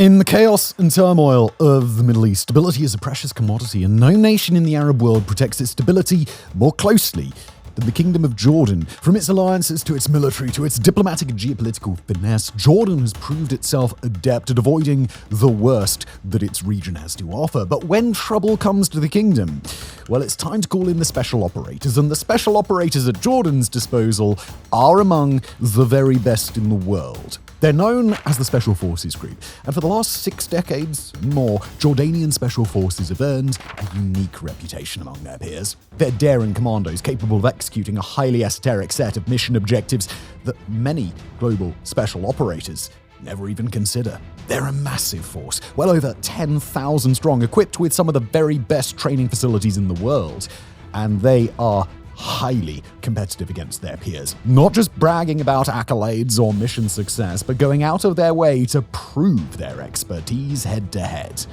In the chaos and turmoil of the Middle East, stability is a precious commodity, and no nation in the Arab world protects its stability more closely than the Kingdom of Jordan. From its alliances to its military to its diplomatic and geopolitical finesse, Jordan has proved itself adept at avoiding the worst that its region has to offer. But when trouble comes to the kingdom, well, it's time to call in the special operators, and the special operators at Jordan's disposal are among the very best in the world. They're known as the Special Forces Group, and for the last 6 decades and more, Jordanian Special Forces have earned a unique reputation among their peers. They're daring commandos capable of executing a highly esoteric set of mission objectives that many global special operators never even consider. They're a massive force, well over 10,000 strong, equipped with some of the very best training facilities in the world, and they are highly competitive against their peers. Not just bragging about accolades or mission success, but going out of their way to prove their expertise head-to-head.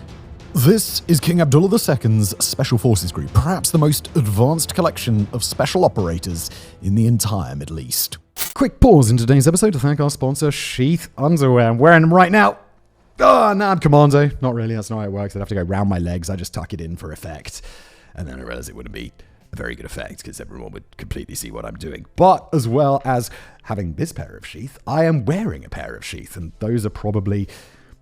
This is King Abdullah II's Special Forces Group, perhaps the most advanced collection of special operators in the entire Middle East. Quick pause in today's episode to thank our sponsor, Sheath Underwear. I'm wearing them right now. I'm commando. Not really, that's not how it works. I'd have to go round my legs. I just tuck it in for effect. And then I realized it wouldn't be a very good effect because everyone would completely see what I'm doing. But as well as having this pair of sheath, I am wearing a pair of sheath, and those are probably,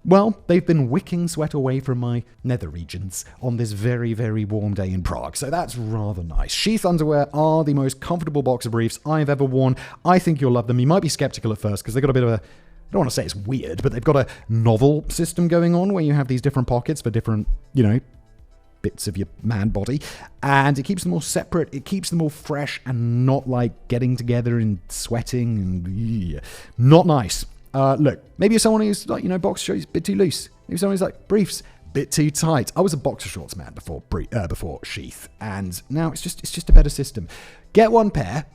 well, they've been wicking sweat away from my nether regions on this very, very warm day in Prague. So that's rather nice. Sheath underwear are the most comfortable boxer briefs I've ever worn. I think you'll love them. You might be skeptical at first because they've got a bit of a, I don't want to say it's weird, but they've got a novel system going on where you have these different pockets for different, bits of your man body, and it keeps them all separate. It keeps them all fresh and not like getting together and sweating and not nice. Look, maybe you're someone who's like, boxer shorts a bit too loose. Maybe someone who's like briefs bit too tight. I was a boxer shorts man before sheath, and now it's just a better system. Get one pair.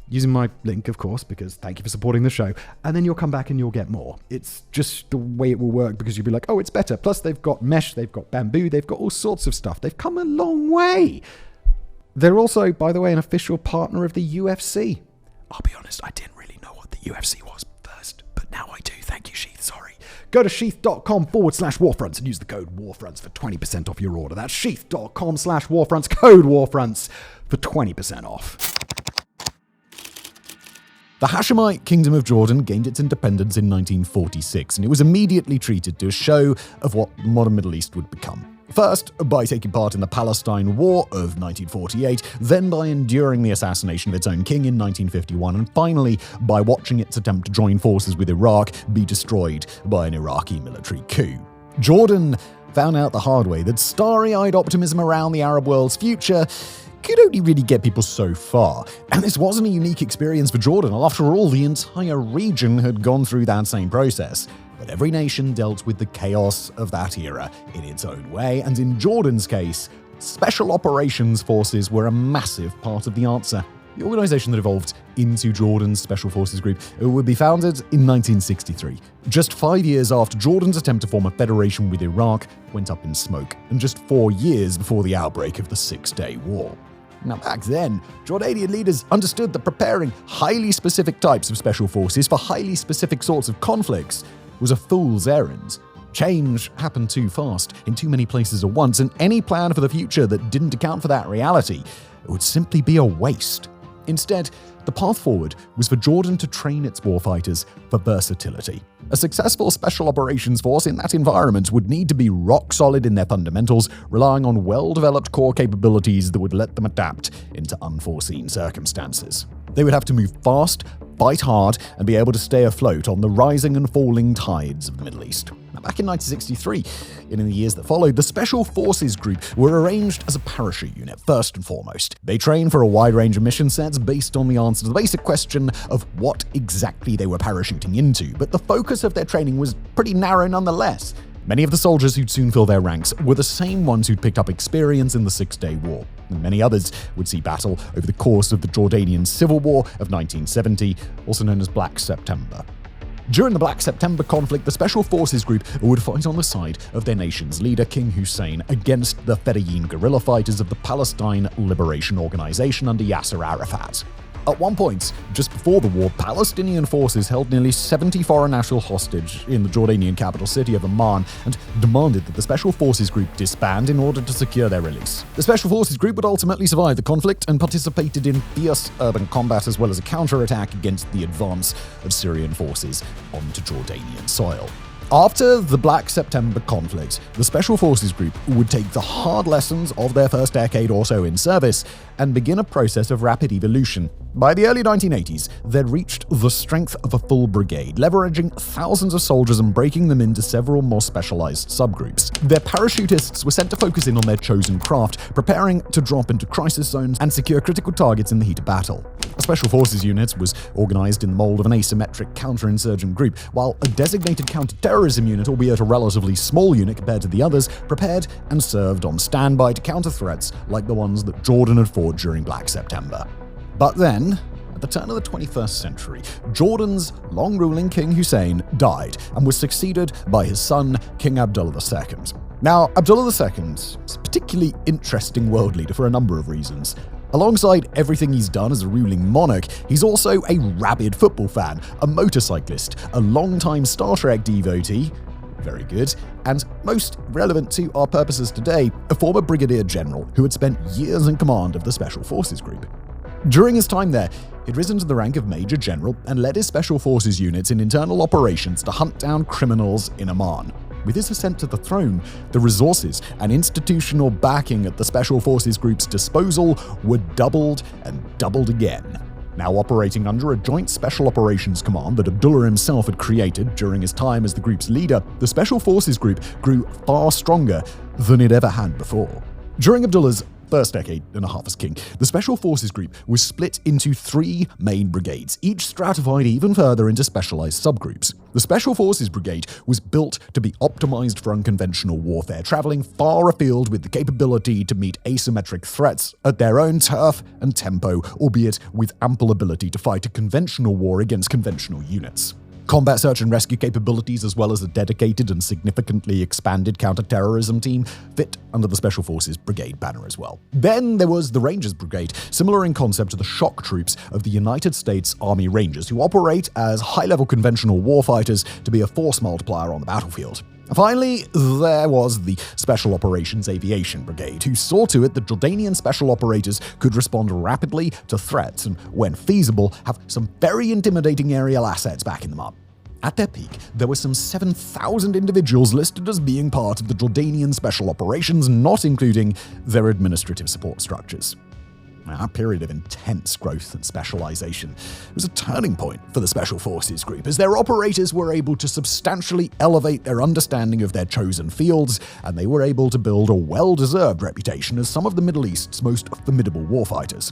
Using my link, of course, because thank you for supporting the show. And then you'll come back and you'll get more. It's just the way it will work because you'll be like, oh, it's better. Plus, they've got mesh, they've got bamboo, they've got all sorts of stuff. They've come a long way. They're also, by the way, an official partner of the UFC. I'll be honest, I didn't really know what the UFC was first, but now I do. Thank you, Sheath. Sorry. Go to sheath.com/warfronts and use the code warfronts for 20% off your order. That's sheath.com/warfronts, code warfronts for 20% off. The Hashemite Kingdom of Jordan gained its independence in 1946, and it was immediately treated to a show of what the modern Middle East would become. First, by taking part in the Palestine War of 1948, then by enduring the assassination of its own king in 1951, and finally by watching its attempt to join forces with Iraq be destroyed by an Iraqi military coup. Jordan found out the hard way that starry-eyed optimism around the Arab world's future could only really get people so far. And this wasn't a unique experience for Jordan. After all, the entire region had gone through that same process. But every nation dealt with the chaos of that era in its own way, and in Jordan's case, Special Operations Forces were a massive part of the answer. The organization that evolved into Jordan's Special Forces Group would be founded in 1963, just 5 years after Jordan's attempt to form a federation with Iraq went up in smoke, and just 4 years before the outbreak of the Six-Day War. Now, back then, Jordanian leaders understood that preparing highly specific types of special forces for highly specific sorts of conflicts was a fool's errand. Change happened too fast, in too many places at once, and any plan for the future that didn't account for that reality would simply be a waste. Instead, the path forward was for Jordan to train its warfighters for versatility. A successful special operations force in that environment would need to be rock solid in their fundamentals, relying on well-developed core capabilities that would let them adapt into unforeseen circumstances. They would have to move fast, fight hard, and be able to stay afloat on the rising and falling tides of the Middle East. Now, back in 1963, and in the years that followed, the Special Forces Group were arranged as a parachute unit, first and foremost. They trained for a wide range of mission sets based on the answer to the basic question of what exactly they were parachuting into, but the focus of their training was pretty narrow nonetheless. Many of the soldiers who'd soon fill their ranks were the same ones who'd picked up experience in the Six-Day War, and many others would see battle over the course of the Jordanian Civil War of 1970, also known as Black September. During the Black September conflict, the Special Forces Group would fight on the side of their nation's leader, King Hussein, against the Fedayeen guerrilla fighters of the Palestine Liberation Organization under Yasser Arafat. At one point, just before the war, Palestinian forces held nearly 70 foreign nationals hostage in the Jordanian capital city of Amman and demanded that the Special Forces Group disband in order to secure their release. The Special Forces Group would ultimately survive the conflict and participated in fierce urban combat as well as a counterattack against the advance of Syrian forces onto Jordanian soil. After the Black September conflict, the Special Forces Group would take the hard lessons of their first decade or so in service and begin a process of rapid evolution. By the early 1980s, they'd reached the strength of a full brigade, leveraging thousands of soldiers and breaking them into several more specialized subgroups. Their parachutists were sent to focus in on their chosen craft, preparing to drop into crisis zones and secure critical targets in the heat of battle. A Special Forces unit was organized in the mold of an asymmetric counterinsurgent group, while a designated counter-terrorism unit, albeit a relatively small unit compared to the others, prepared and served on standby to counter threats like the ones that Jordan had fought during Black September. But then, at the turn of the 21st century, Jordan's long-ruling King Hussein died and was succeeded by his son, King Abdullah II. Now, Abdullah II is a particularly interesting world leader for a number of reasons. Alongside everything he's done as a ruling monarch, he's also a rabid football fan, a motorcyclist, a long-time Star Trek devotee, very good, and most relevant to our purposes today, a former brigadier general who had spent years in command of the Special Forces Group. During his time there, he'd risen to the rank of Major General and led his Special Forces units in internal operations to hunt down criminals in Amman. With his ascent to the throne, the resources and institutional backing at the Special Forces Group's disposal were doubled and doubled again. Now operating under a joint Special Operations Command that Abdullah himself had created during his time as the group's leader, the Special Forces Group grew far stronger than it ever had before. During Abdullah's first decade and a half as king, the Special Forces Group was split into 3 main brigades, each stratified even further into specialized subgroups. The Special Forces Brigade was built to be optimized for unconventional warfare, traveling far afield with the capability to meet asymmetric threats at their own turf and tempo, albeit with ample ability to fight a conventional war against conventional units. Combat search and rescue capabilities, as well as a dedicated and significantly expanded counter-terrorism team, fit under the Special Forces Brigade banner as well. Then there was the Rangers Brigade, similar in concept to the shock troops of the United States Army Rangers, who operate as high-level conventional warfighters to be a force multiplier on the battlefield. Finally, there was the Special Operations Aviation Brigade, who saw to it that Jordanian special operators could respond rapidly to threats and, when feasible, have some very intimidating aerial assets backing them up. At their peak, there were some 7,000 individuals listed as being part of the Jordanian Special Operations, not including their administrative support structures. Now, a period of intense growth and specialization was a turning point for the Special Forces Group, as their operators were able to substantially elevate their understanding of their chosen fields, and they were able to build a well-deserved reputation as some of the Middle East's most formidable warfighters.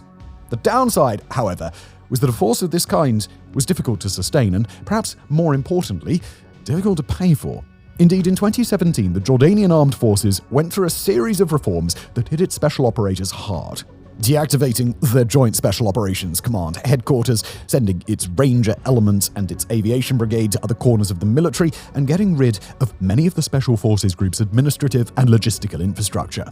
The downside, however, was that a force of this kind was difficult to sustain and, perhaps more importantly, difficult to pay for. Indeed, in 2017, the Jordanian Armed Forces went through a series of reforms that hit its special operators hard. Deactivating the Joint Special Operations Command headquarters, sending its Ranger elements and its aviation brigade to other corners of the military, and getting rid of many of the Special Forces Group's administrative and logistical infrastructure.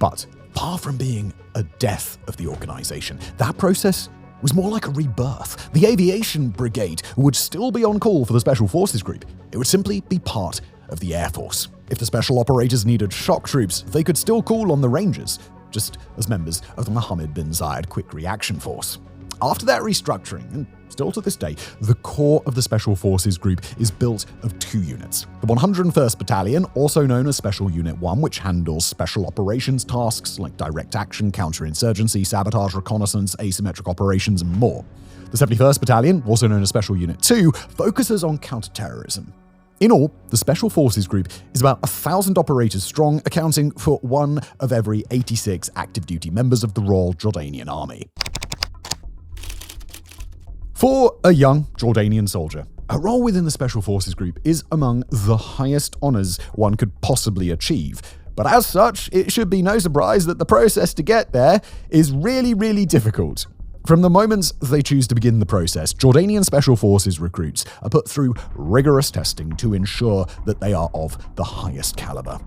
But far from being a death of the organization, that process was more like a rebirth. The aviation brigade would still be on call for the Special Forces Group. It would simply be part of the Air Force. If the special operators needed shock troops, they could still call on the Rangers, just as members of the Mohammed bin Zayed Quick Reaction Force. After that restructuring, and still to this day, the core of the Special Forces Group is built of 2 units. The 101st Battalion, also known as Special Unit 1, which handles special operations tasks like direct action, counterinsurgency, sabotage, reconnaissance, asymmetric operations, and more. The 71st Battalion, also known as Special Unit 2, focuses on counterterrorism. In all, the Special Forces Group is about 1,000 operators strong, accounting for 1 of every 86 active duty members of the Royal Jordanian Army. For a young Jordanian soldier, a role within the Special Forces Group is among the highest honors one could possibly achieve. But as such, it should be no surprise that the process to get there is really difficult. From the moment they choose to begin the process, Jordanian Special Forces recruits are put through rigorous testing to ensure that they are of the highest caliber.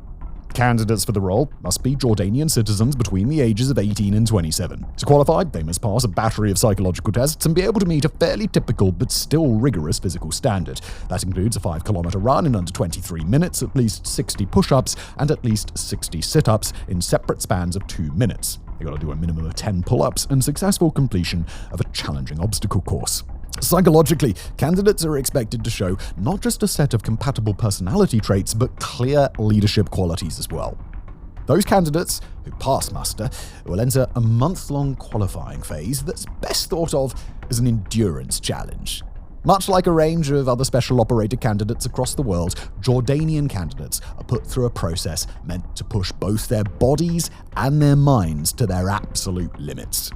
Candidates for the role must be Jordanian citizens between the ages of 18 and 27. To qualify, they must pass a battery of psychological tests and be able to meet a fairly typical but still rigorous physical standard. That includes a 5-kilometer run in under 23 minutes, at least 60 push-ups, and at least 60 sit-ups in separate spans of 2 minutes. You've got to do a minimum of 10 pull-ups and successful completion of a challenging obstacle course. Psychologically, candidates are expected to show not just a set of compatible personality traits, but clear leadership qualities as well. Those candidates who pass muster will enter a month-long qualifying phase that's best thought of as an endurance challenge. Much like a range of other special operated candidates across the world, Jordanian candidates are put through a process meant to push both their bodies and their minds to their absolute limits.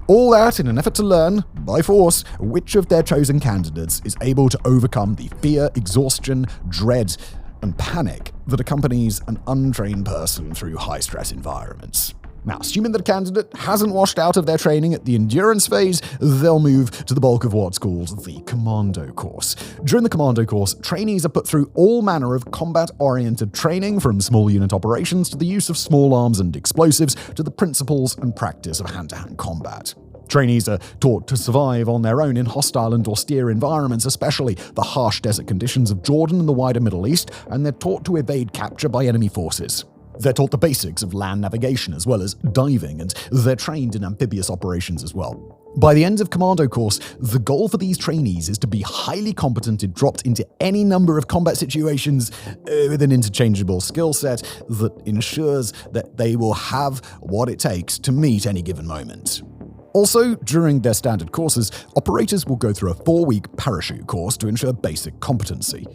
All that in an effort to learn, by force, which of their chosen candidates is able to overcome the fear, exhaustion, dread, and panic that accompanies an untrained person through high-stress environments. Now, assuming that a candidate hasn't washed out of their training at the endurance phase, they'll move to the bulk of what's called the commando course. During the commando course, trainees are put through all manner of combat-oriented training, from small unit operations to the use of small arms and explosives to the principles and practice of hand-to-hand combat. Trainees are taught to survive on their own in hostile and austere environments, especially the harsh desert conditions of Jordan and the wider Middle East, and they're taught to evade capture by enemy forces. They're taught the basics of land navigation as well as diving, and they're trained in amphibious operations as well. By the end of Commando course, the goal for these trainees is to be highly competent and dropped into any number of combat situations with an interchangeable skill set that ensures that they will have what it takes to meet any given moment. Also, during their standard courses, operators will go through a 4-week parachute course to ensure basic competency.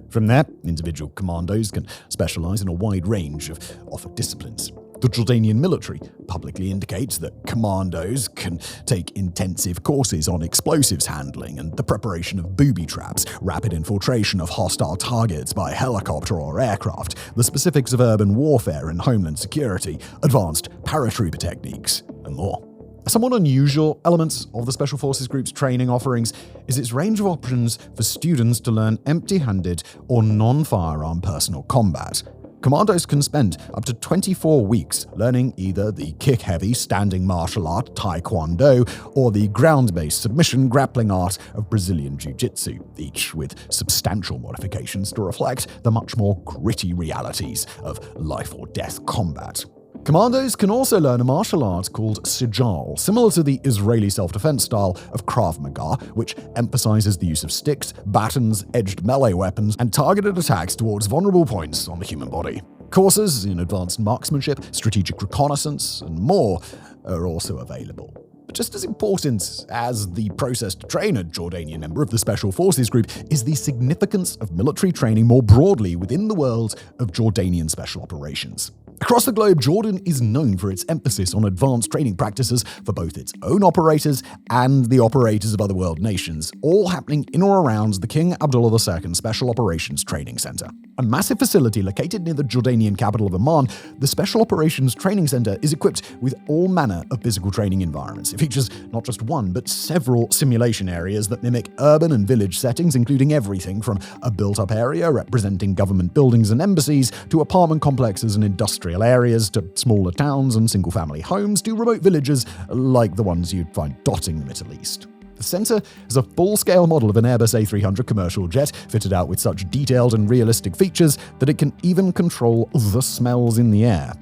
From there, individual commandos can specialize in a wide range of offered disciplines. The Jordanian military publicly indicates that commandos can take intensive courses on explosives handling and the preparation of booby traps, rapid infiltration of hostile targets by helicopter or aircraft, the specifics of urban warfare and homeland security, advanced paratrooper techniques, and more. A somewhat unusual element of the Special Forces Group's training offerings is its range of options for students to learn empty-handed or non-firearm personal combat. Commandos can spend up to 24 weeks learning either the kick-heavy standing martial art Taekwondo or the ground-based submission grappling art of Brazilian Jiu-Jitsu, each with substantial modifications to reflect the much more gritty realities of life-or-death combat. Commandos can also learn a martial art called Sijal, similar to the Israeli self-defense style of Krav Maga, which emphasizes the use of sticks, batons, edged melee weapons, and targeted attacks towards vulnerable points on the human body. Courses in advanced marksmanship, strategic reconnaissance, and more are also available. But just as important as the process to train a Jordanian member of the Special Forces Group is the significance of military training more broadly within the world of Jordanian special operations. Across the globe, Jordan is known for its emphasis on advanced training practices for both its own operators and the operators of other world nations, all happening in or around the King Abdullah II Special Operations Training Center. A massive facility located near the Jordanian capital of Amman, the Special Operations Training Center is equipped with all manner of physical training environments. It features not just one, but several simulation areas that mimic urban and village settings, including everything from a built-up area representing government buildings and embassies, to apartment complexes and industrial areas, to smaller towns and single-family homes, to remote villages like the ones you'd find dotting the Middle East. The center is a full-scale model of an Airbus A300 commercial jet, fitted out with such detailed and realistic features that it can even control the smells in the air.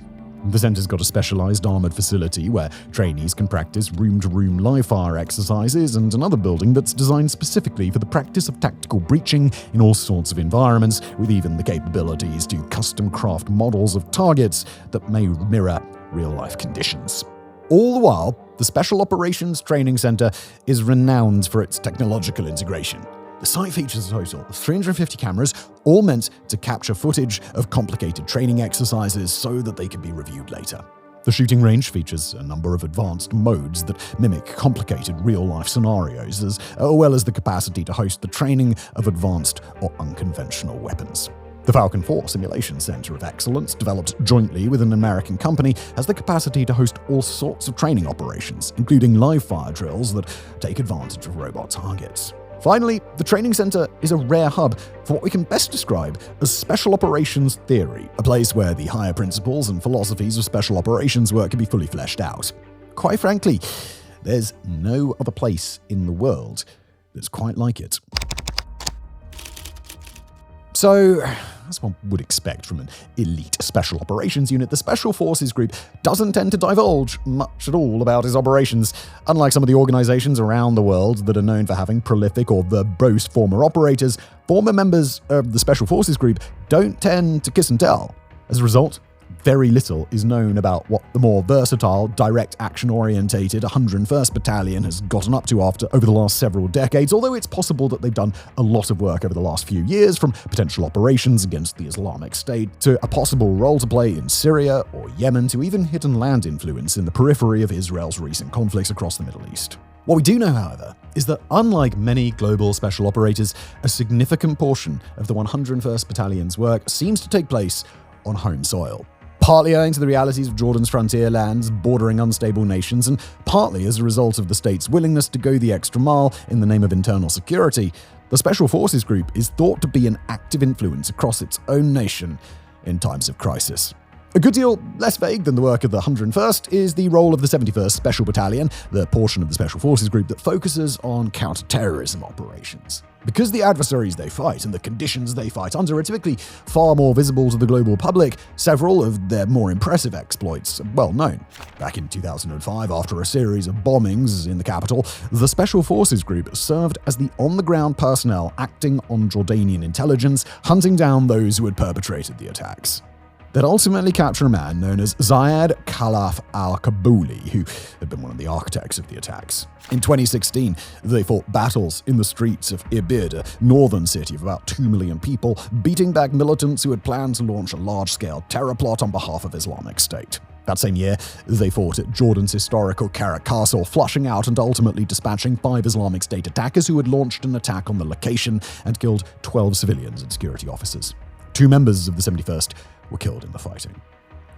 The center's got a specialized armored facility where trainees can practice room-to-room live-fire exercises, and another building that's designed specifically for the practice of tactical breaching in all sorts of environments, with even the capabilities to custom-craft models of targets that may mirror real-life conditions. All the while, the Special Operations Training Center is renowned for its technological integration. The site features a total of 350 cameras, all meant to capture footage of complicated training exercises so that they can be reviewed later. The shooting range features a number of advanced modes that mimic complicated real-life scenarios, as well as the capacity to host the training of advanced or unconventional weapons. The Falcon 4 Simulation Center of Excellence, developed jointly with an American company, has the capacity to host all sorts of training operations, including live-fire drills that take advantage of robot targets. Finally, the training center is a rare hub for what we can best describe as special operations theory, a place where the higher principles and philosophies of special operations work can be fully fleshed out. Quite frankly, there's no other place in the world that's quite like it. So, as one would expect from an elite special operations unit, the Special Forces Group doesn't tend to divulge much at all about its operations. Unlike some of the organizations around the world that are known for having prolific or verbose former operators, former members of the Special Forces Group don't tend to kiss and tell. As a result, very little is known about what the more versatile, direct action-orientated 101st Battalion has gotten up to over the last several decades, although it's possible that they've done a lot of work over the last few years, from potential operations against the Islamic State to a possible role to play in Syria or Yemen to even hidden land influence in the periphery of Israel's recent conflicts across the Middle East. What we do know, however, is that unlike many global special operators, a significant portion of the 101st Battalion's work seems to take place on home soil. Partly owing to the realities of Jordan's frontier lands bordering unstable nations, and partly as a result of the state's willingness to go the extra mile in the name of internal security, the Special Forces Group is thought to be an active influence across its own nation in times of crisis. A good deal less vague than the work of the 101st is the role of the 71st Special Battalion, the portion of the Special Forces Group that focuses on counter-terrorism operations. Because the adversaries they fight and the conditions they fight under are typically far more visible to the global public, several of their more impressive exploits are well known. Back in 2005, after a series of bombings in the capital, the Special Forces Group served as the on-the-ground personnel acting on Jordanian intelligence, hunting down those who had perpetrated the attacks. They'd ultimately capture a man known as Zayed Khalaf al-Kabuli, who had been one of the architects of the attacks. In 2016, they fought battles in the streets of Irbid, a northern city of about 2 million people, beating back militants who had planned to launch a large-scale terror plot on behalf of Islamic State. That same year, they fought at Jordan's historical Karak Castle, flushing out and ultimately dispatching 5 Islamic State attackers who had launched an attack on the location and killed 12 civilians and security officers. 2 members of the 71st were killed in the fighting.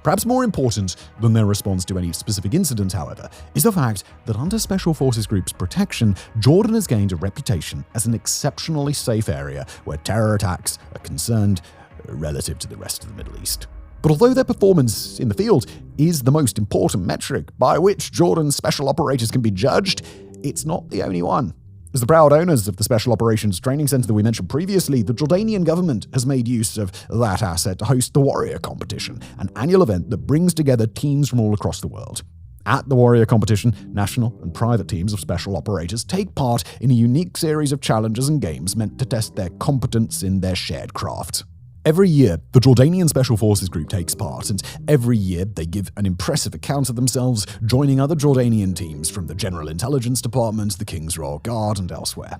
Perhaps more important than their response to any specific incident, however, is the fact that under Special Forces Group's protection, Jordan has gained a reputation as an exceptionally safe area where terror attacks are concerned relative to the rest of the Middle East. But although their performance in the field is the most important metric by which Jordan's special operators can be judged, it's not the only one. As the proud owners of the Special Operations Training Center that we mentioned previously, the Jordanian government has made use of that asset to host the Warrior Competition, an annual event that brings together teams from all across the world. At the Warrior Competition, national and private teams of special operators take part in a unique series of challenges and games meant to test their competence in their shared craft. Every year, the Jordanian Special Forces Group takes part, and every year they give an impressive account of themselves, joining other Jordanian teams from the General Intelligence Department, the King's Royal Guard, and elsewhere.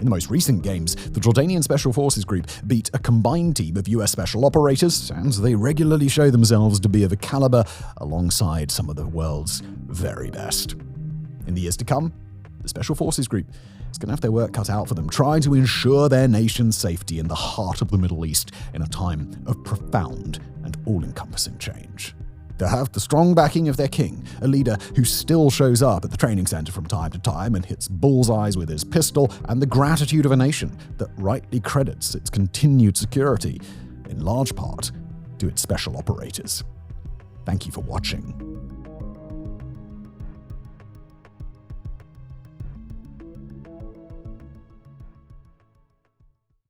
In the most recent games, the Jordanian Special Forces Group beat a combined team of US special operators, and they regularly show themselves to be of a caliber alongside some of the world's very best. In the years to come, the Special Forces Group is going to have their work cut out for them, trying to ensure their nation's safety in the heart of the Middle East in a time of profound and all-encompassing change. They have the strong backing of their king, a leader who still shows up at the training center from time to time and hits bullseyes with his pistol, and the gratitude of a nation that rightly credits its continued security, in large part, to its special operators. Thank you for watching.